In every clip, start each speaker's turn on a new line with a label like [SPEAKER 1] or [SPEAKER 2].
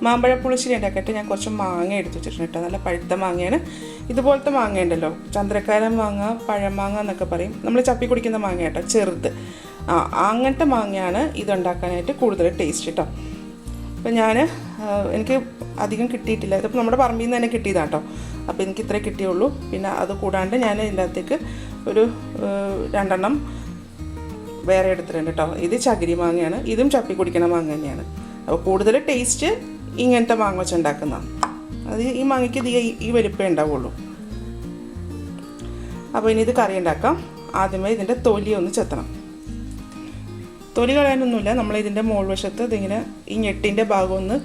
[SPEAKER 1] മാമ്പഴ പുളിശ്ശേരി ഉണ്ടാക്കിയിട്ട് ഞാൻ കുറച്ച് മാങ്ങ എടുത്ത് വെച്ചിട്ടുണ്ട് കേട്ടോ. നല്ല പഴുത്ത മാങ്ങയാണ്. ഇതുപോലത്തെ മാങ്ങ ഉണ്ടല്ലോ, ചന്ദ്രക്കാരൻ മാങ്ങ, പഴമാങ്ങ എന്നൊക്കെ പറയും. നമ്മൾ ചപ്പി കുടിക്കുന്ന മാങ്ങ കേട്ടോ, ചെറുത്. അങ്ങനത്തെ മാങ്ങയാണ് ഇതുണ്ടാക്കാനായിട്ട് കൂടുതൽ ടേസ്റ്റ് കേട്ടോ. അപ്പോൾ എനിക്ക് അധികം കിട്ടിയിട്ടില്ല. ഇതിപ്പോൾ നമ്മുടെ പറമ്പിൽ നിന്ന് തന്നെ കിട്ടിയതാണ് കേട്ടോ. അപ്പോൾ എനിക്ക് ഇത്രേ കിട്ടിയുള്ളൂ. പിന്നെ അത് കൂടാണ്ട് ഞാൻ ഇതിൻ്റെ അകത്തേക്ക് ഒരു 2 എണ്ണം വേറെ എടുത്തിട്ടുണ്ട് കേട്ടോ. ഇത് ചകിരി മാങ്ങയാണ്, ഇതും ചപ്പി കുടിക്കുന്ന മാങ്ങ തന്നെയാണ്. അപ്പോൾ കൂടുതൽ ടേസ്റ്റ് ഇങ്ങനത്തെ മാങ്ങ വെച്ചുണ്ടാക്കുന്നതാണ്. അത് ഈ മാങ്ങയ്ക്ക് ഈ വലിപ്പമേ ഉണ്ടാവുള്ളൂ. അപ്പോൾ ഇനി ഇത് കറി ഉണ്ടാക്കാം. ആദ്യമേ ഇതിൻ്റെ തൊലി ഒന്ന് ചെത്തണം. തൊലി കളയാനൊന്നുമില്ല, നമ്മളിതിൻ്റെ മോൾ വശത്ത് ഇതിങ്ങനെ ഈ ഞെട്ടിൻ്റെ ഭാഗം ഒന്ന്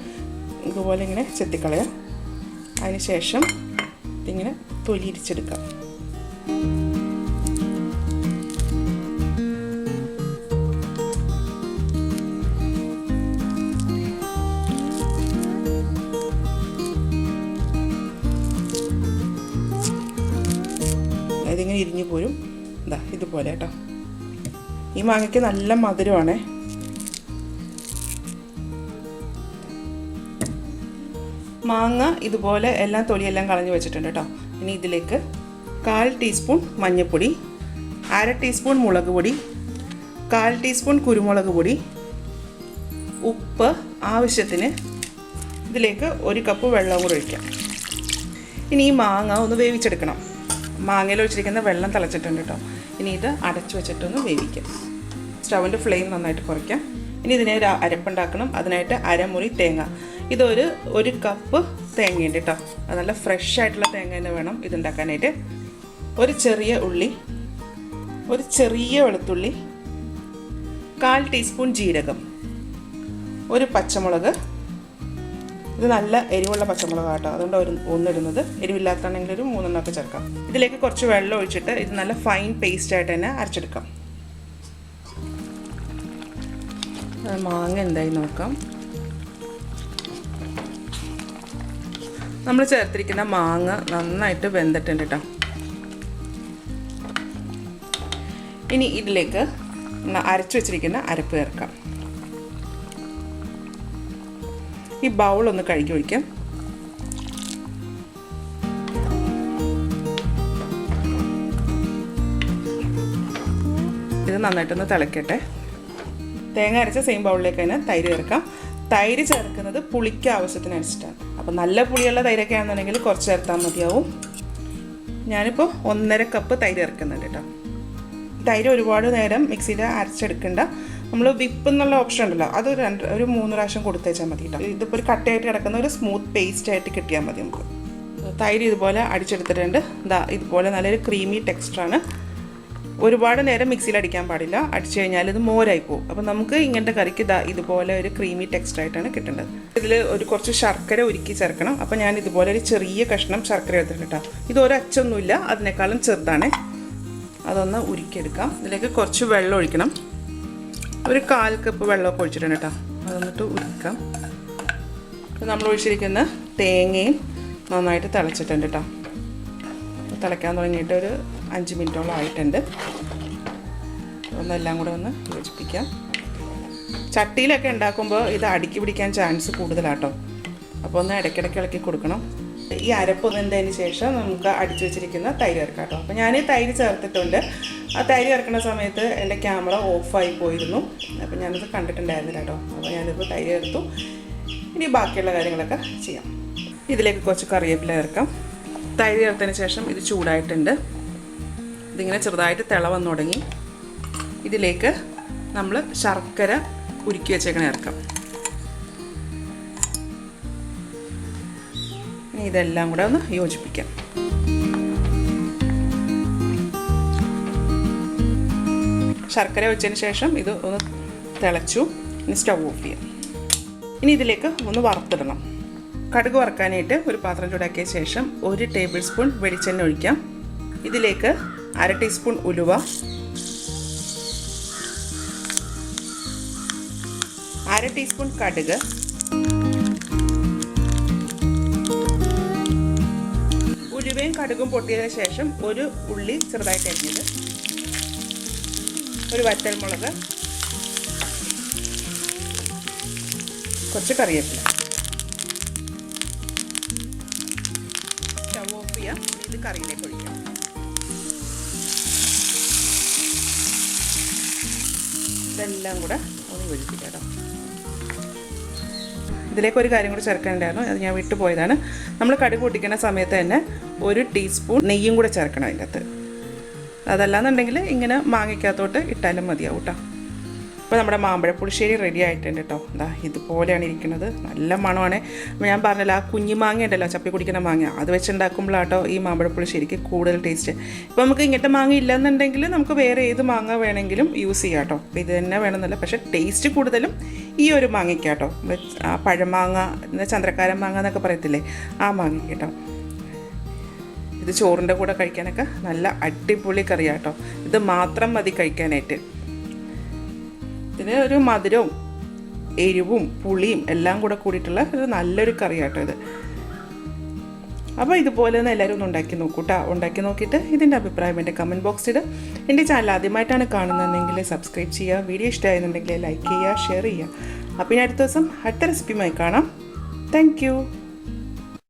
[SPEAKER 1] ഇതുപോലെ ഇങ്ങനെ ചെത്തിക്കളയാം. അതിന് ശേഷം ഇതിങ്ങനെ തൊലി ഇരിച്ചെടുക്കാം. ഇതിങ്ങനെ ഇരിഞ്ഞു പോരും. ഇതുപോലെ കേട്ടോ. ഈ മാങ്ങയ്ക്ക് നല്ല മധുരമാണേ. മാങ്ങ ഇതുപോലെ എല്ലാം തൊലിയെല്ലാം കളഞ്ഞ് വെച്ചിട്ടുണ്ട് കേട്ടോ. ഇനി ഇതിലേക്ക് 1/4 ടീസ്പൂൺ മഞ്ഞൾപ്പൊടി, 1/2 ടീസ്പൂൺ മുളക് പൊടി, 1/4 ടീസ്പൂൺ കുരുമുളക് പൊടി, ഉപ്പ് ആവശ്യത്തിന്. ഇതിലേക്ക് 1 കപ്പ് വെള്ളം കൂടെ ഒഴിക്കാം. ഇനി ഈ മാങ്ങ ഒന്ന് വേവിച്ചെടുക്കണം. മാങ്ങയിൽ ഒഴിച്ചിരിക്കുന്ന വെള്ളം തിളച്ചിട്ടുണ്ട് കേട്ടോ. ഇനി ഇത് അടച്ചു വെച്ചിട്ടൊന്ന് വേവിക്കാം. സ്റ്റൗവിൻ്റെ ഫ്ലെയിം നന്നായിട്ട് കുറയ്ക്കാം. ഇനി ഇതിനെ ഒരു അരപ്പുണ്ടാക്കണം. അതിനായിട്ട് അരമുറി തേങ്ങ. ഇതൊരു 1 കപ്പ് തേങ്ങയുണ്ട് കേട്ടോ. അത് നല്ല ഫ്രഷ് ആയിട്ടുള്ള തേങ്ങ തന്നെ വേണം ഇതുണ്ടാക്കാനായിട്ട്. ഒരു ചെറിയ ഉള്ളി, ഒരു ചെറിയ വെളുത്തുള്ളി, 1/4 ടീസ്പൂൺ ജീരകം, ഒരു പച്ചമുളക്. ഇത് നല്ല എരിവുള്ള പച്ചമുളക് കേട്ടോ, അതുകൊണ്ട് ഒന്നിടുന്നത്. എരിവില്ലാത്താണെങ്കിൽ ഒരു 3 എണ്ണമൊക്കെ ചേർക്കാം. ഇതിലേക്ക് കുറച്ച് വെള്ളം ഒഴിച്ചിട്ട് ഇത് നല്ല ഫൈൻ പേസ്റ്റ് ആയിട്ട് തന്നെ അരച്ചെടുക്കാം. മാങ്ങ എന്തായി നോക്കാം. നമ്മൾ ചേർത്തിരിക്കുന്ന മാങ്ങ നന്നായിട്ട് വെന്തിട്ടുണ്ട് കേട്ടോ. ഇനി ഇതിലേക്ക് അരച്ചു വെച്ചിരിക്കുന്ന അരപ്പ് ചേർക്കാം. ഈ ബൗളൊന്ന് കഴുകി ഒഴിക്കാം. ഇത് നന്നായിട്ടൊന്ന് തിളക്കട്ടെ. തേങ്ങ അരച്ച സെയിം ബൗളിലേക്ക് തന്നെ തൈര് ചേർക്കാം. തൈര് ചേർക്കുന്നത് പുളിക്ക് ആവശ്യത്തിനനുസരിച്ചിട്ടാണ്. അപ്പോൾ നല്ല പുളിയുള്ള തൈരൊക്കെ ആണെന്നുണ്ടെങ്കിൽ കുറച്ച് ചേർത്താൽ മതിയാവും. ഞാനിപ്പോൾ 1.5 കപ്പ് തൈര് ചേർക്കുന്നുണ്ട് കേട്ടോ. തൈര് ഒരുപാട് നേരം മിക്സിയിൽ അരച്ചെടുക്കണ്ട. നമ്മൾ വിപ്പ് എന്നുള്ള ഓപ്ഷൻ ഉണ്ടല്ലോ, അത് ഒരു 3 പ്രാവശ്യം കൊടുത്തേച്ചാൽ മതി കേട്ടോ. ഇതിപ്പോൾ ഒരു കട്ടയായിട്ട് കിടക്കുന്ന ഒരു സ്മൂത്ത് പേസ്റ്റ് ആയിട്ട് കിട്ടിയാൽ മതി നമുക്ക്. തൈര് ഇതുപോലെ അടിച്ചെടുത്തിട്ടുണ്ട്. ഇതുപോലെ നല്ലൊരു ക്രീമി ടെക്സ്ചറാണ്. ഒരുപാട് നേരം മിക്സിയിൽ അടിക്കാൻ പാടില്ല. അടിച്ചു കഴിഞ്ഞാൽ ഇത് മോരായി പോകും. അപ്പോൾ നമുക്ക് ഇങ്ങനത്തെ കറിക്ക് ഇതുപോലെ ഒരു ക്രീമി ടെക്സ്ചറായിട്ടാണ് കിട്ടേണ്ടത്. ഇതിൽ കുറച്ച് ശർക്കര ഉരുക്കി ചേർക്കണം. അപ്പോൾ ഞാൻ ഇതുപോലെ ഒരു ചെറിയ കഷ്ണം ശർക്കര എടുത്തിട്ടുണ്ട് കേട്ടോ. ഇത് ഒരച്ചൊന്നുമില്ല, അതിനേക്കാളും ചെറുതാണ്. അതൊന്ന് ഉരുക്കിയെടുക്കാം. ഇതിലേക്ക് കുറച്ച് വെള്ളം ഒഴിക്കണം. ഒരു 1/4 കപ്പ് വെള്ളമൊക്കെ ഒഴിച്ചിട്ടുണ്ട് കേട്ടോ. അതൊന്നിട്ട് ഉരുക്കാം. നമ്മൾ ഒഴിച്ചിരിക്കുന്ന തേങ്ങയും നന്നായിട്ട് തിളച്ചിട്ടുണ്ട് കേട്ടോ. തിളയ്ക്കാൻ തുടങ്ങിയിട്ട് ഒരു 5 മിനിറ്റോളം ആയിട്ടുണ്ട്. ഒന്നെല്ലാം കൂടെ ഒന്ന് യോജിപ്പിക്കാം. ചട്ടിയിലൊക്കെ ഉണ്ടാക്കുമ്പോൾ ഇത് അടുക്കി പിടിക്കാൻ ചാൻസ് കൂടുതലാട്ടോ. അപ്പോൾ ഒന്ന് ഇടയ്ക്കിടയ്ക്ക് ഇളക്കി കൊടുക്കണം. ഈ അരപ്പ് വെന്തതിന് ശേഷം നമുക്ക് അടിച്ചു വെച്ചിരിക്കുന്ന തൈര് ചേർക്കാം കേട്ടോ. അപ്പോൾ ഞാൻ തൈര് ചേർത്തിട്ടുണ്ട്. ആ തൈര് ചേർക്കുന്ന സമയത്ത് എൻ്റെ ക്യാമറ ഓഫായി പോയിരുന്നു. അപ്പോൾ ഞാനത് കണ്ടിട്ടുണ്ടായിരുന്നില്ല കേട്ടോ. അപ്പോൾ ഞാനിപ്പോൾ തൈര് ചേർത്തു. ഇനി ബാക്കിയുള്ള കാര്യങ്ങളൊക്കെ ചെയ്യാം. ഇതിലേക്ക് കുറച്ച് കറിവേപ്പില ചേർക്കാം. തൈര് ചേർത്തതിന് ശേഷം ഇത് ചൂടായിട്ടുണ്ട്. ഇതിങ്ങനെ ചെറുതായിട്ട് തിള വന്നു തുടങ്ങി. ഇതിലേക്ക് നമ്മൾ ശർക്കര ഉരുക്കി വെച്ചേക്കണ ചേർക്കാം. ഇനി ഇതെല്ലാം കൂടെ ഒന്ന് യോജിപ്പിക്കാം. ശർക്കര വെച്ചതിന് ശേഷം ഇത് ഒന്ന് തിളച്ചു. ഇനി സ്റ്റവ് ഓഫ് ചെയ്യാം. ഇനി ഇതിലേക്ക് ഒന്ന് വറുത്തിടണം. കടുക് വറുക്കാനായിട്ട് ഒരു പാത്രം ചൂടാക്കിയ ശേഷം 1 ടേബിൾ സ്പൂൺ വെളിച്ചെണ്ണ ഒഴിക്കാം. ഇതിലേക്ക് 1/2 ടീസ്പൂൺ ഉലുവ, 1/2 ടീസ്പൂൺ കടുക്, ഉലുവയും കടുകും പൊട്ടിയതിന് ശേഷം ഒരു ഉള്ളി ചെറുതായിട്ട് അരിഞ്ഞത്, ഒരു വറ്റൽമുളക്, കുറച്ച് കറിവേപ്പില. ഇത് കറിയിലേക്ക് ഒഴിക്കാം. ഇതെല്ലാം കൂടെ ഒന്ന് യോജിപ്പിക്കാം കേട്ടോ. ഇതിലേക്ക് ഒരു കാര്യം കൂടി ചേർക്കേണ്ടതായിരുന്നു, അത് ഞാൻ വിട്ടുപോയതാണ്. നമ്മൾ കടുക് പൊട്ടിക്കുന്ന സമയത്ത് തന്നെ 1 ടീസ്പൂൺ നെയ്യും കൂടെ ചേർക്കണം അതിൻ്റെ അകത്ത്. അതല്ലാന്നുണ്ടെങ്കിൽ ഇങ്ങനെ മാങ്ങയ്ക്കകത്തോട്ട് ഇട്ടാലും മതിയാവും കേട്ടോ. അപ്പോൾ നമ്മുടെ മാമ്പഴ പുളിശ്ശേരി റെഡി ആയിട്ടുണ്ട് കേട്ടോ. ഇതാ ഇതുപോലെയാണ് ഇരിക്കുന്നത്, നല്ല മണമാണ്. ഞാൻ പറഞ്ഞല്ലോ, ആ കുഞ്ഞു മാങ്ങ ഉണ്ടല്ലോ, ചപ്പി കുടിക്കുന്ന മാങ്ങ, അത് വെച്ചുണ്ടാക്കുമ്പോഴാട്ടോ ഈ മാമ്പഴ പുളിശ്ശേരിക്ക് കൂടുതൽ ടേസ്റ്റ്. ഇപ്പോൾ നമുക്ക് ഇങ്ങനത്തെ മാങ്ങ ഇല്ലെന്നുണ്ടെങ്കിൽ നമുക്ക് വേറെ ഏത് മാങ്ങ വേണമെങ്കിലും യൂസ് ചെയ്യാം കേട്ടോ. അപ്പോൾ ഇത് തന്നെ വേണമെന്നില്ല, പക്ഷേ ടേസ്റ്റ് കൂടുതലും ഈ ഒരു മാങ്ങയ്ക്കാട്ടോ. ആ പഴമാങ്ങ, ചന്ദ്രക്കാരൻ മാങ്ങ എന്നൊക്കെ പറയത്തില്ലേ, ആ മാങ്ങ കേട്ടോ. ഇത് ചോറിൻ്റെ കൂടെ കഴിക്കാനൊക്കെ നല്ല അടിപൊളി കറിയാട്ടോ. ഇത് മാത്രം മതി കഴിക്കാനായിട്ട്. ഇതിന് ഒരു മധുരവും എരിവും പുളിയും എല്ലാം കൂടെ കൂടിയിട്ടുള്ള ഒരു നല്ലൊരു കറിയാട്ടോ ഇത്. അപ്പോൾ ഇതുപോലെ ഒന്ന് എല്ലാവരും ഒന്ന് ഉണ്ടാക്കി നോക്കൂ കേട്ടോ. ഉണ്ടാക്കി നോക്കിയിട്ട് ഇതിൻ്റെ അഭിപ്രായം എൻ്റെ കമൻറ്റ് ബോക്സിൽ. എൻ്റെ ചാനൽ ആദ്യമായിട്ടാണ് കാണുന്നതെങ്കിൽ സബ്സ്ക്രൈബ് ചെയ്യുക. വീഡിയോ ഇഷ്ടമായിരുന്നുണ്ടെങ്കിൽ ലൈക്ക് ചെയ്യുക, ഷെയർ ചെയ്യുക. അപ്പോൾ ഇനി അടുത്ത ദിവസം അടുത്ത റെസിപ്പിയുമായി കാണാം. താങ്ക്